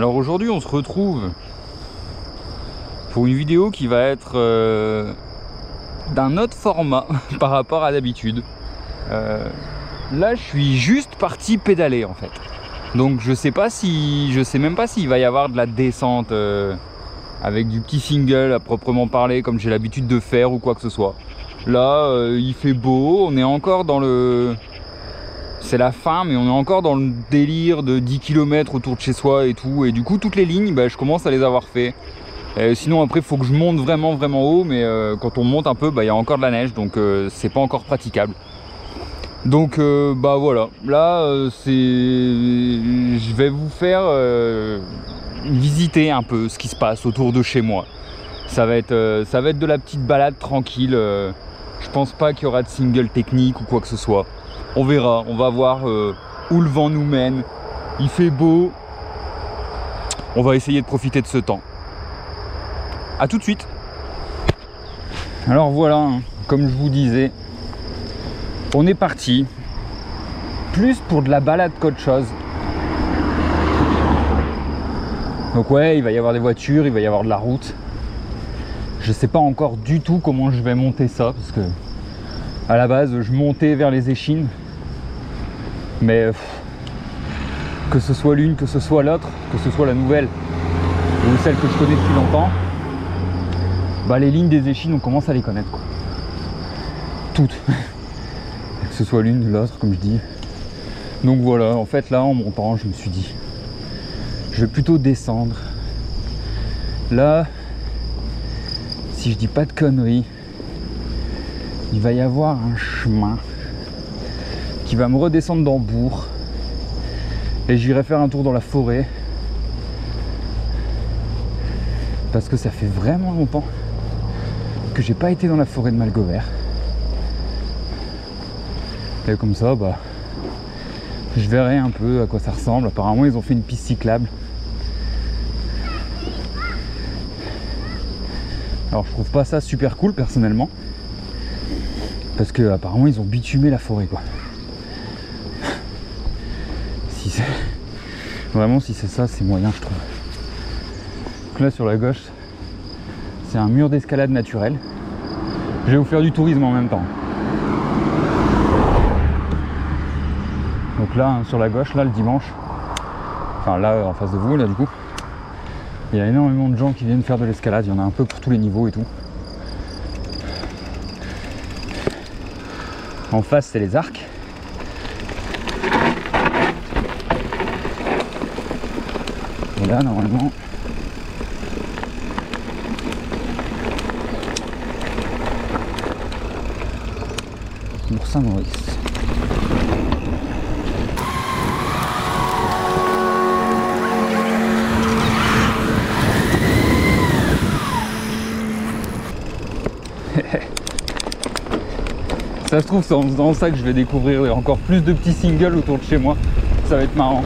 Alors aujourd'hui on se retrouve pour une vidéo qui va être d'un autre format par rapport à d'habitude. Là je suis juste parti pédaler en fait. Donc je sais même pas s'il va y avoir de la descente avec du petit single à proprement parler comme j'ai l'habitude de faire ou quoi que ce soit. Là il fait beau, on est encore dans le... C'est la fin, mais on est encore dans le délire de 10 km autour de chez soi et tout. Et du coup, toutes les lignes, je commence à les avoir fait. Sinon, après, il faut que je monte vraiment haut. Mais quand on monte un peu, il y a encore de la neige. Donc, c'est pas encore praticable. Donc, voilà. Là, je vais vous faire visiter un peu ce qui se passe autour de chez moi. Ça va être de la petite balade tranquille. Je pense pas qu'il y aura de single technique ou quoi que ce soit. On verra, on va voir où le vent nous mène. Il fait beau. On va essayer de profiter de ce temps. A tout de suite. Alors voilà, comme je vous disais, on est parti. Plus pour de la balade qu'autre chose. Donc ouais, il va y avoir des voitures, il va y avoir de la route. Je sais pas encore du tout comment je vais monter ça, parce que à la base, je montais vers les échines. Mais que ce soit l'une, que ce soit l'autre, que ce soit la nouvelle ou celle que je connais depuis longtemps, les lignes des échines, on commence à les connaître, quoi. Toutes. Que ce soit l'une ou l'autre, comme je dis. Donc voilà, en fait là, en montant, je me suis dit, je vais plutôt descendre. Là, si je dis pas de conneries, il va y avoir un chemin qui va me redescendre dans Bourg et j'irai faire un tour dans la forêt parce que ça fait vraiment longtemps que j'ai pas été dans la forêt de Malgovert. Et comme ça, je verrai un peu à quoi ça ressemble. Apparemment, ils ont fait une piste cyclable. Alors, je trouve pas ça super cool personnellement, parce que apparemment, ils ont bitumé la forêt, quoi. Si c'est ça, c'est moyen, je trouve. Donc là sur la gauche, c'est un mur d'escalade naturel. Je vais vous faire du tourisme en même temps. Donc là, sur la gauche, là le dimanche, enfin là en face de vous, là du coup, il y a énormément de gens qui viennent faire de l'escalade. Il y en a un peu pour tous les niveaux et tout. En face, c'est les arcs. Et là, normalement, pour Saint-Maurice. Ça se trouve, c'est en faisant ça que je vais découvrir encore plus de petits singles autour de chez moi. Ça va être marrant.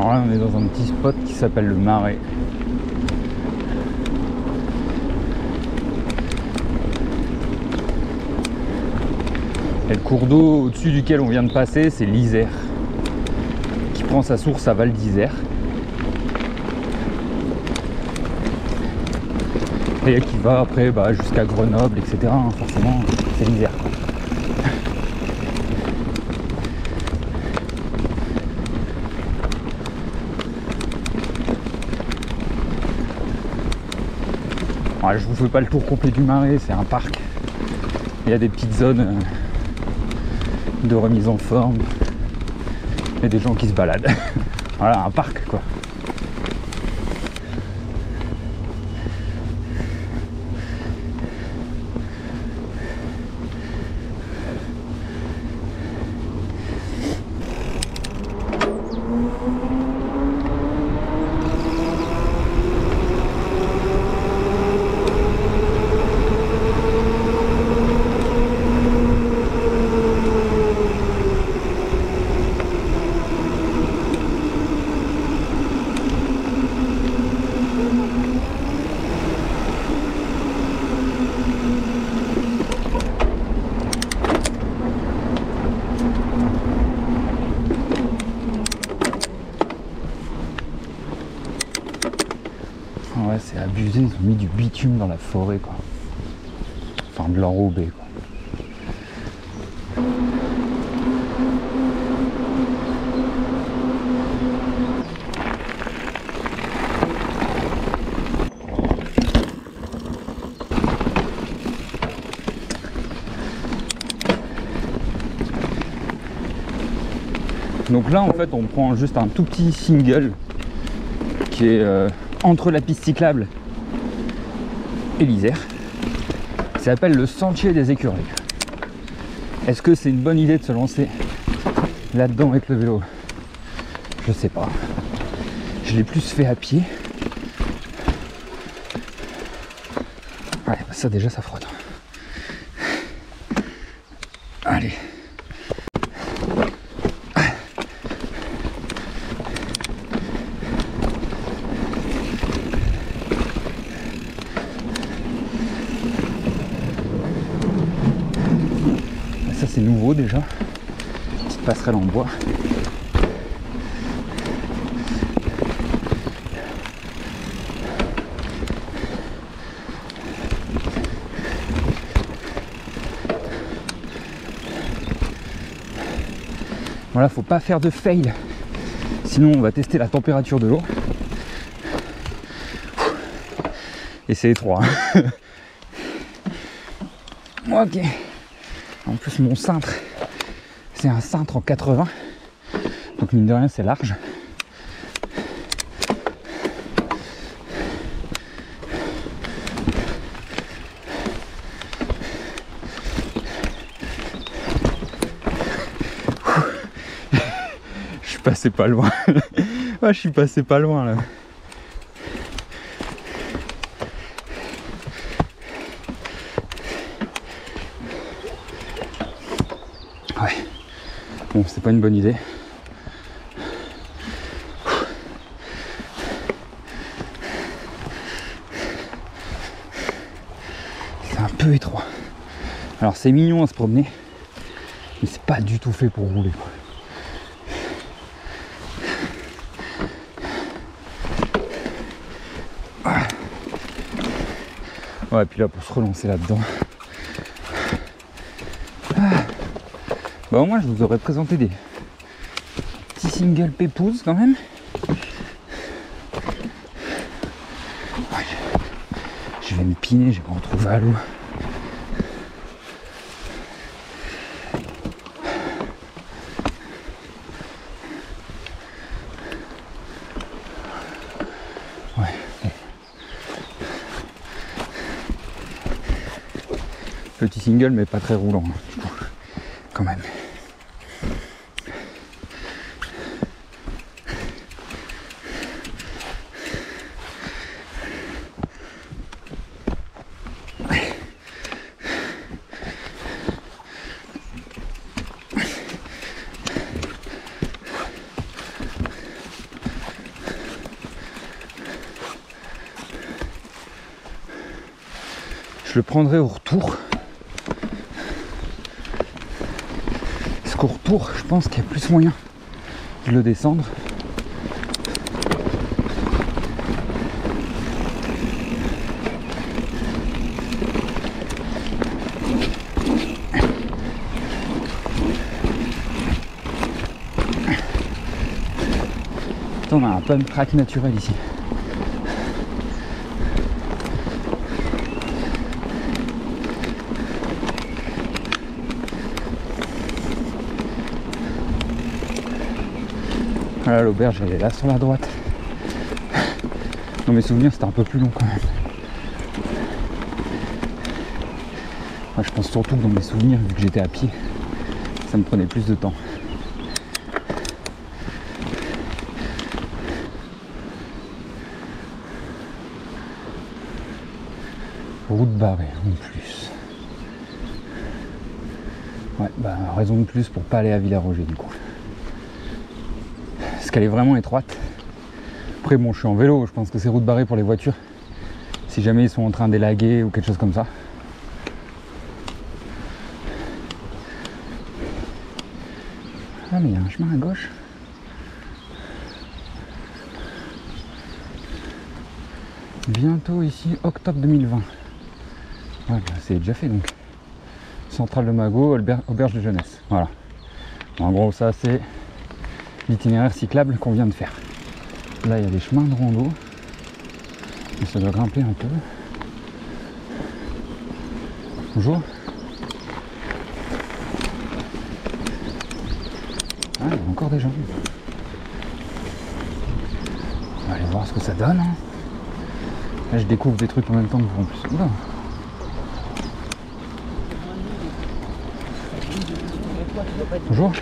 Alors là, on est dans un petit spot qui s'appelle le Marais. Et le cours d'eau au-dessus duquel on vient de passer, c'est l'Isère, qui prend sa source à Val d'Isère. Et qui va après jusqu'à Grenoble, etc. Forcément, c'est l'Isère. Je vous fais pas le tour complet du Marais, c'est un parc. Il y a des petites zones de remise en forme et des gens qui se baladent. Voilà, un parc quoi. Ouais, c'est abusé, ils ont mis du bitume dans la forêt, quoi. Enfin, de l'enrobé, quoi. Donc là, en fait, on prend juste un tout petit single qui est entre la piste cyclable et l'Isère. Ça s'appelle le Sentier des Écureuils. Est-ce que c'est une bonne idée de se lancer là-dedans avec le vélo? Je sais pas. Je l'ai plus fait à pied. Ouais, bah ça déjà, ça frotte. Allez. Ça c'est nouveau déjà. Petite passerelle en bois. Voilà, faut pas faire de fail. Sinon on va tester la température de l'eau. Et c'est étroit. Hein. Ok. En plus mon cintre, c'est un cintre en 80. Donc mine de rien c'est large. Je suis passé pas loin. Ah, je suis passé pas loin là. Ouais. Bon, c'est pas une bonne idée. C'est un peu étroit. Alors c'est mignon à se promener, mais c'est pas du tout fait pour rouler, quoi. Ouais, et puis là pour se relancer là-dedans. Bah au moins je vous aurais présenté des petits singles pépouses quand même. Ouais, je vais me piner, je vais me retrouver à l'eau. Ouais. Petit single mais pas très roulant, hein, quand même. Je le prendrai au retour. Parce qu'au retour, je pense qu'il y a plus moyen de le descendre. Putain, on a un pump track naturel ici. Voilà, l'auberge elle est là sur la droite. Dans mes souvenirs c'était un peu plus long quand même. Moi, je pense surtout que dans mes souvenirs, vu que j'étais à pied, ça me prenait plus de temps. Route barrée en plus. Ouais, bah raison de plus pour pas aller à Villaroger du coup. Parce qu'elle est vraiment étroite. Après bon, je suis en vélo, je pense que c'est route barrée pour les voitures. Si jamais ils sont en train d'élaguer ou quelque chose comme ça. Ah mais il y a un chemin à gauche. Bientôt ici, octobre 2020. Ouais, c'est déjà fait donc. Centrale de Magot, auberge de jeunesse. Voilà. En gros, ça c'est l'itinéraire cyclable qu'on vient de faire. Là, il y a des chemins de rando. Et ça doit grimper un peu. Bonjour. Ah, il y a encore des gens. On va aller voir ce que ça donne. Hein. Là, je découvre des trucs en même temps que vous en plus. Oula. Bonjour.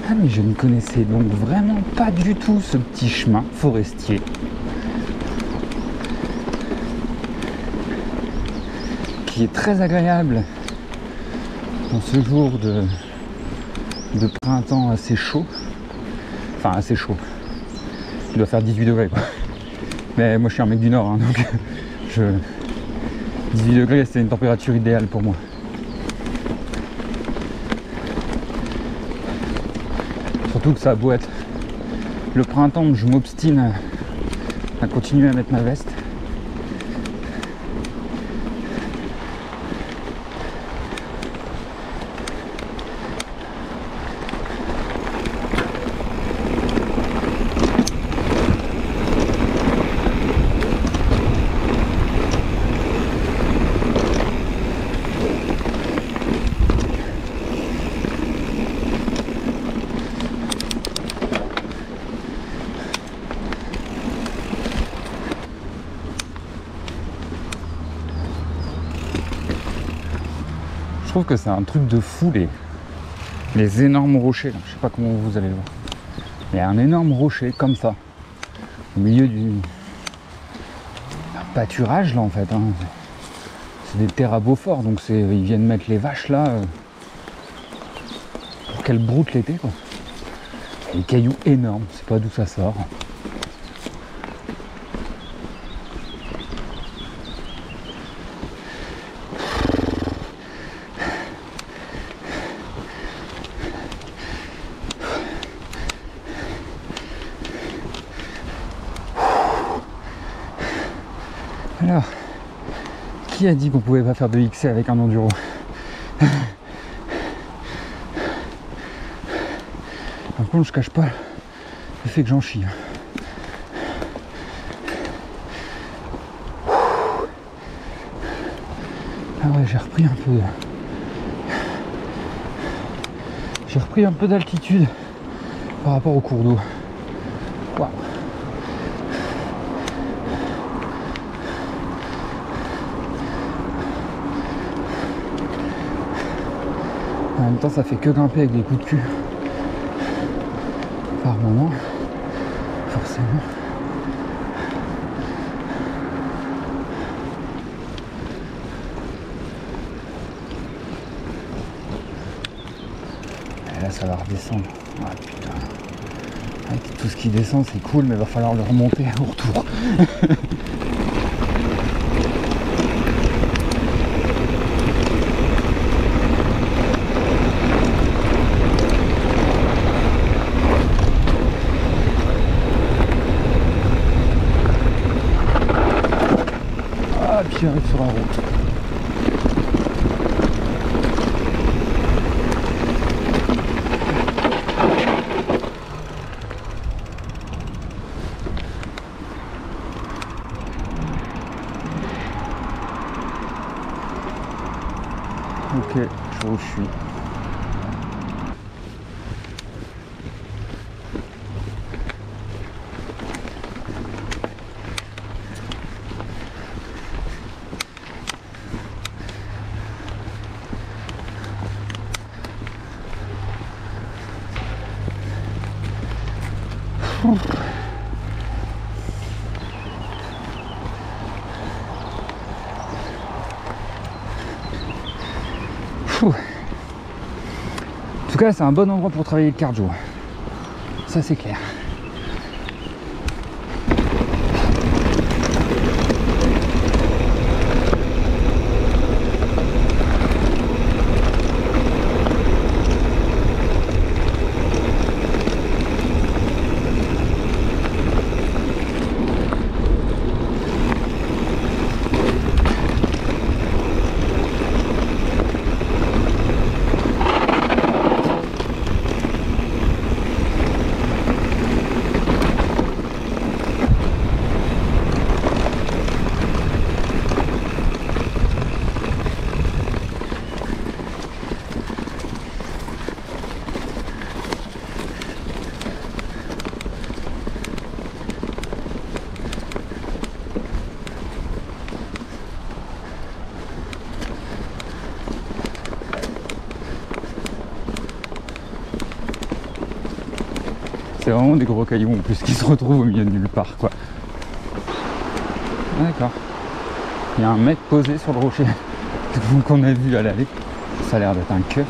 Ah mais je ne connaissais donc vraiment pas du tout ce petit chemin forestier. Qui est très agréable dans ce jour de printemps assez chaud. Enfin assez chaud. Il doit faire 18 degrés quoi. Mais moi je suis un mec du nord hein, donc 18 degrés c'est une température idéale pour moi. Surtout que ça a beau être le printemps, je m'obstine à continuer à mettre ma veste. Je trouve que c'est un truc de fou les énormes rochers là. Je sais pas comment vous allez le voir. Il y a un énorme rocher comme ça au milieu du pâturage là en fait. Hein. C'est des terres à Beaufort donc ils viennent mettre les vaches là pour qu'elles broutent l'été quoi. Et des cailloux énormes, je sais pas d'où ça sort. Alors, qui a dit qu'on pouvait pas faire de XC avec un enduro? Par contre, je cache pas le fait que j'en chie. Ah ouais, j'ai repris un peu d'altitude par rapport au cours d'eau. Waouh. En même temps, ça fait que grimper avec des coups de cul par moment, forcément. Et là, ça va redescendre. Ah putain. Avec tout ce qui descend, c'est cool, mais il va falloir le remonter au retour. Qui arrive sur la route. Ok, je vois où je suis. En tout cas, c'est un bon endroit pour travailler le cardio. Ça, c'est clair. C'est vraiment des gros cailloux en plus qui se retrouvent au milieu de nulle part quoi. D'accord. Il y a un mec posé sur le rocher qu'on a vu à l'aller. Ça a l'air d'être un keuf.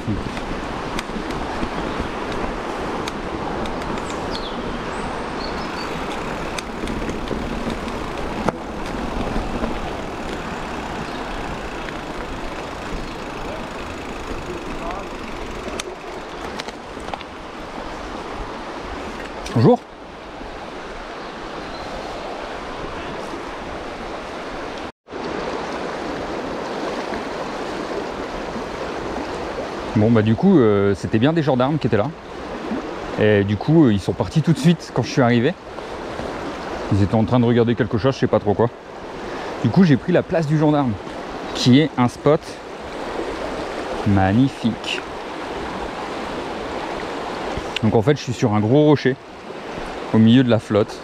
Bonjour. Bon bah du coup c'était bien des gendarmes qui étaient là. Et du coup ils sont partis tout de suite quand je suis arrivé. Ils étaient en train de regarder quelque chose, je sais pas trop quoi. Du coup j'ai pris la place du gendarme, qui est un spot magnifique. Donc en fait je suis sur un gros rocher au milieu de la flotte.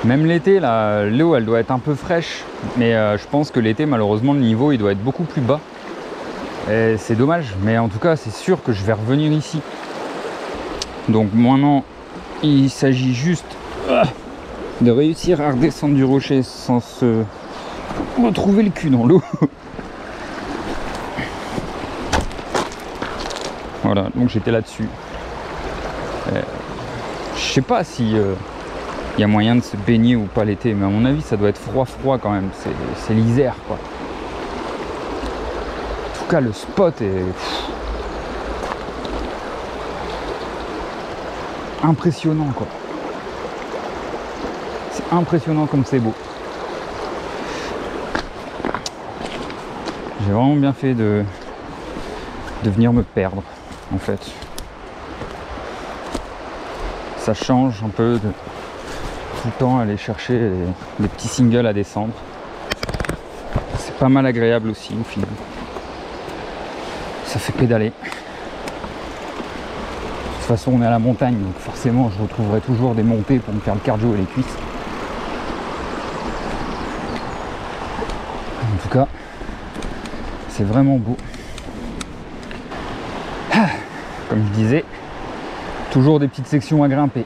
Même l'été, là, l'eau elle doit être un peu fraîche, mais je pense que l'été malheureusement le niveau il doit être beaucoup plus bas. Et c'est dommage, mais en tout cas c'est sûr que je vais revenir ici. Donc maintenant il s'agit juste de réussir à redescendre du rocher sans se retrouver le cul dans l'eau. Voilà, donc j'étais là-dessus. Je sais pas si il y a moyen de se baigner ou pas l'été, mais à mon avis ça doit être froid quand même, c'est l'Isère quoi. En tout cas le spot est impressionnant quoi. C'est impressionnant comme c'est beau. J'ai vraiment bien fait de venir me perdre en fait. Ça change un peu de tout le temps aller chercher les petits singles à descendre. C'est pas mal agréable aussi au final. Ça fait pédaler. De toute façon on est à la montagne, donc forcément je retrouverai toujours des montées pour me faire le cardio et les cuisses. En tout cas, c'est vraiment beau. Comme je disais, toujours des petites sections à grimper.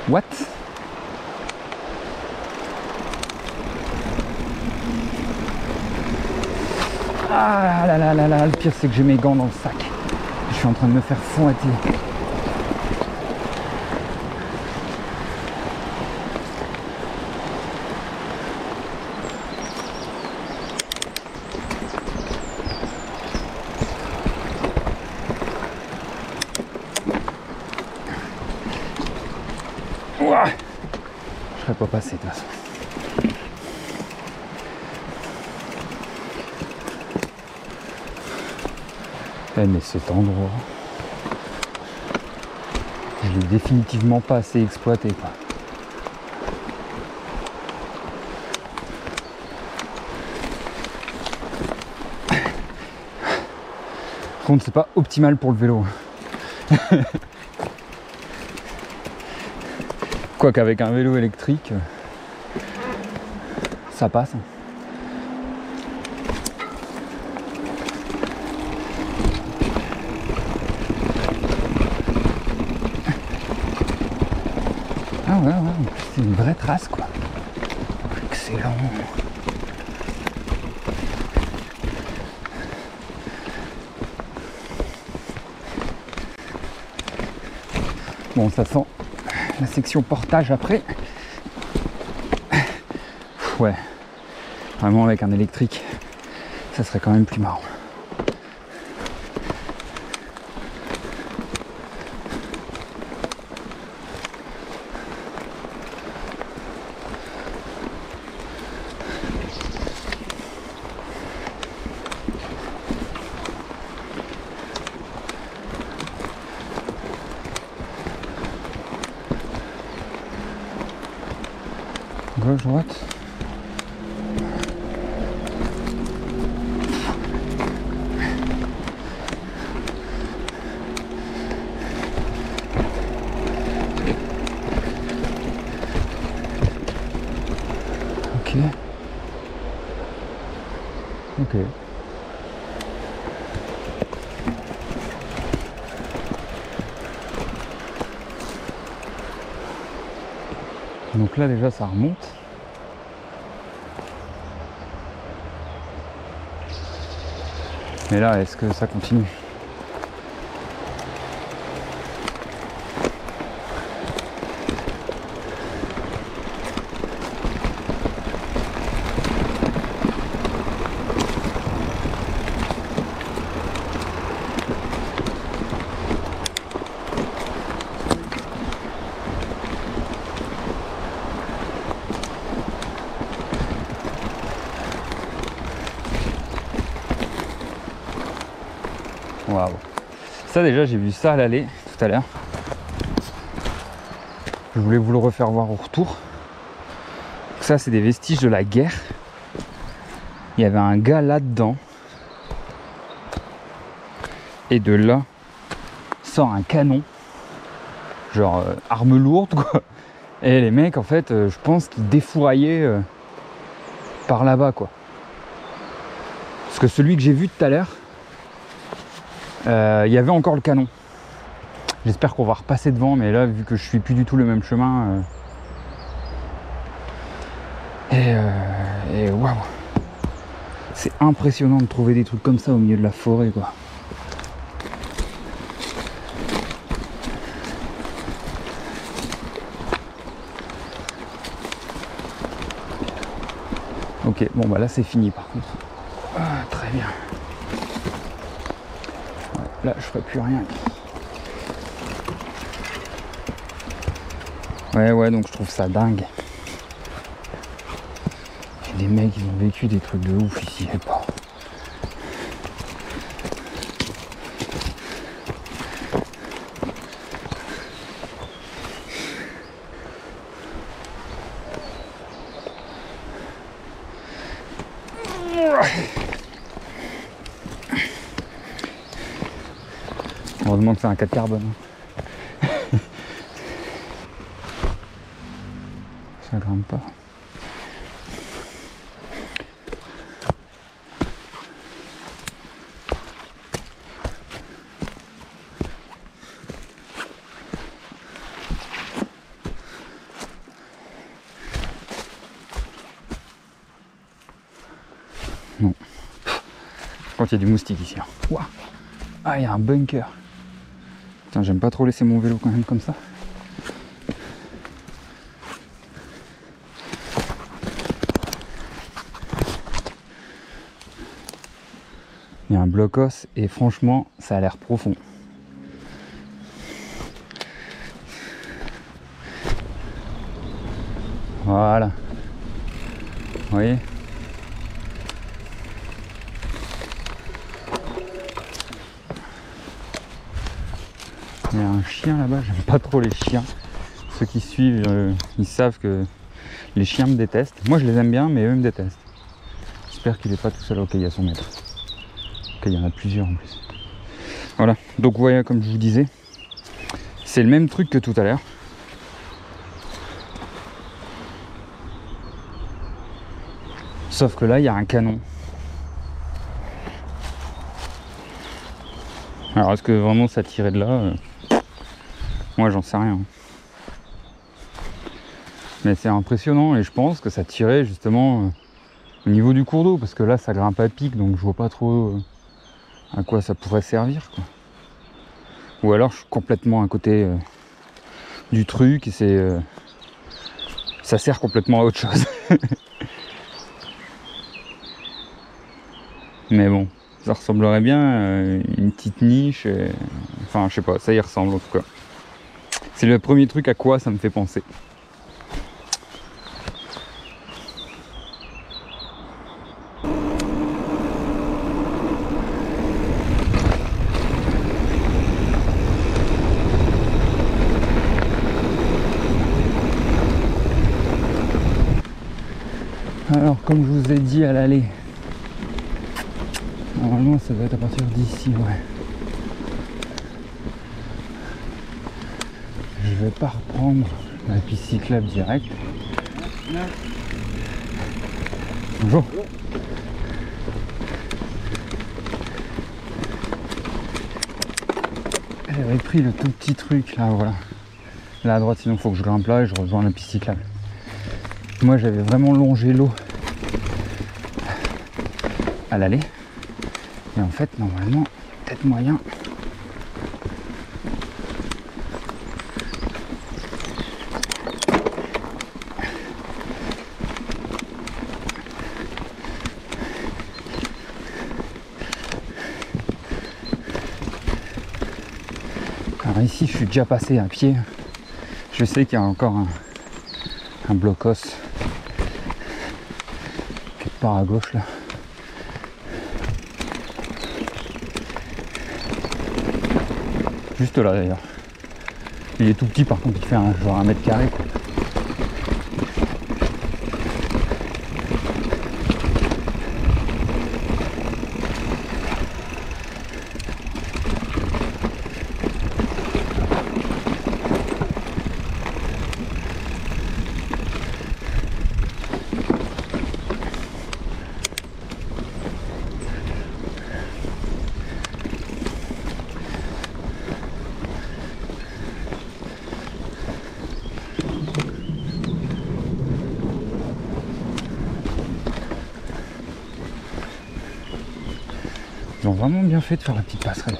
What? Ah là là là là, le pire c'est que j'ai mes gants dans le sac. Je suis en train de me faire fouetter. Ouah, je serais pas passé de toute façon. Mais cet endroit, je l'ai définitivement pas assez exploité quoi. Par contre c'est pas optimal pour le vélo. Quoique avec un vélo électrique, ça passe. Ah ouais, c'est une vraie trace quoi. Excellent. Bon, ça sent la section portage après. Ouais, vraiment avec un électrique, ça serait quand même plus marrant. Gauche, droite. Ok. Donc là déjà ça remonte. Mais là, est-ce que ça continue? Waouh. Ça déjà j'ai vu ça à l'aller tout à l'heure. Je voulais vous le refaire voir au retour. Ça c'est des vestiges de la guerre. Il y avait un gars là-dedans. Et de là sort un canon. Genre arme lourde quoi. Et les mecs en fait je pense qu'ils défouraillaient par là-bas quoi. Parce que celui que j'ai vu tout à l'heure, il y avait encore le canon. J'espère qu'on va repasser devant, mais là vu que je suis plus du tout le même chemin et waouh, c'est impressionnant de trouver des trucs comme ça au milieu de la forêt quoi. Ok, bon bah là c'est fini par contre. Ah, très bien. Ouais, là je ferai plus rien. Ouais, donc je trouve ça dingue. Des mecs, ils ont vécu des trucs de ouf ici, et pas. Heureusement que c'est un 4 carbone. Ça grimpe pas. Non. Je crois qu'il y a du moustique ici. Ouah. Ah, il y a un bunker. Putain, j'aime pas trop laisser mon vélo quand même comme ça. Il y a un bloc-os et franchement, ça a l'air profond. Voilà. Vous voyez ? Il y a un chien là-bas, j'aime pas trop les chiens. Ceux qui suivent, ils savent que les chiens me détestent. Moi je les aime bien, mais eux me détestent. J'espère qu'il est pas tout seul. Ok, il y a son maître. Ok, il y en a plusieurs en plus. Voilà, donc vous voyez, comme je vous disais, c'est le même truc que tout à l'heure. Sauf que là, il y a un canon. Alors, est-ce que vraiment ça tirait de là moi, j'en sais rien. Mais c'est impressionnant et je pense que ça tirait justement au niveau du cours d'eau. Parce que là, ça grimpe à pic, donc je vois pas trop à quoi ça pourrait servir, quoi. Ou alors, je suis complètement à côté du truc et ça sert complètement à autre chose. Mais bon, ça ressemblerait bien à une petite niche. Enfin, je sais pas, ça y ressemble en tout cas. C'est le premier truc à quoi ça me fait penser. Alors, comme je vous ai dit à l'aller, normalement ça doit être à partir d'ici, ouais. Je vais pas reprendre la piste cyclable direct. Bonjour. J'avais pris le tout petit truc là, voilà. Là à droite, sinon il faut que je grimpe là et je rejoins la piste cyclable. Moi j'avais vraiment longé l'eau à l'aller. Et en fait, normalement, peut-être moyen. Alors ici, je suis déjà passé à pied. Je sais qu'il y a encore un blocos quelque part à gauche là. Juste là d'ailleurs. Il est tout petit par contre, il fait genre 1 mètre carré quoi. Ils ont vraiment bien fait de faire la petite passerelle.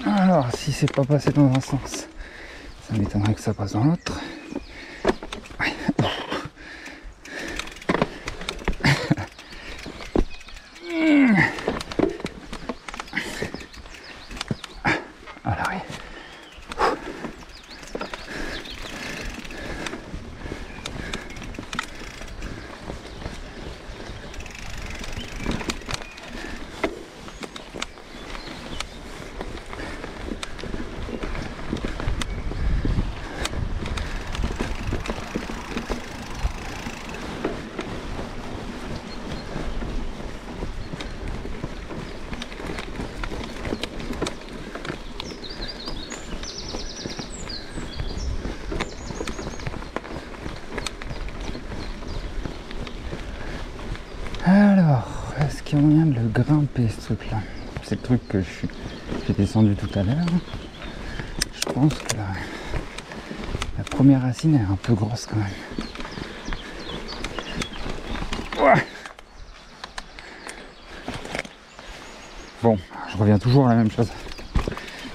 Alors, si c'est pas passé dans un sens, ça m'étonnerait que ça passe dans l'autre. Ouais. À l'arrêt. Alors, est-ce qu'il y a moyen de le grimper ce truc là? C'est le truc que j'ai descendu tout à l'heure. Je pense que la première racine est un peu grosse quand même. Ouais. Bon, je reviens toujours à la même chose.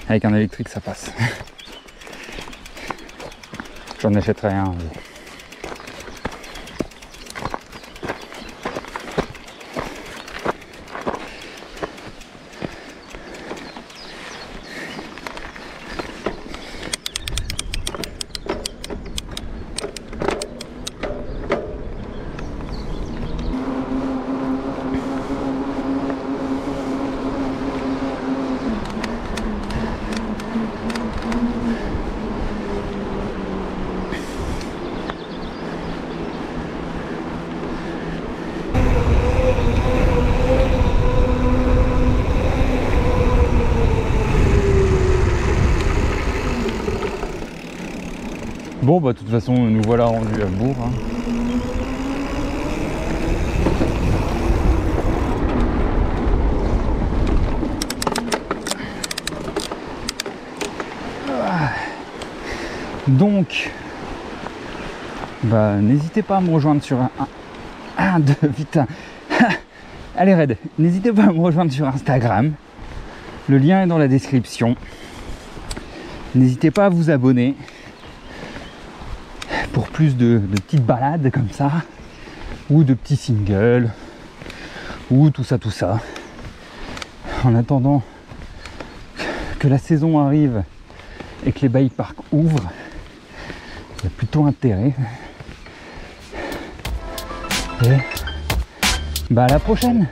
Avec un électrique ça passe. J'en achèterai un. Bon bah de toute façon nous voilà rendus à Bourg. Hein. Donc bah n'hésitez pas à me rejoindre sur putain. Allez Red, n'hésitez pas à me rejoindre sur Instagram. Le lien est dans la description. N'hésitez pas à vous abonner pour plus de petites balades comme ça, ou de petits singles, ou tout ça. En attendant que la saison arrive et que les bike parks ouvrent, il y a plutôt intérêt. Et bah à la prochaine!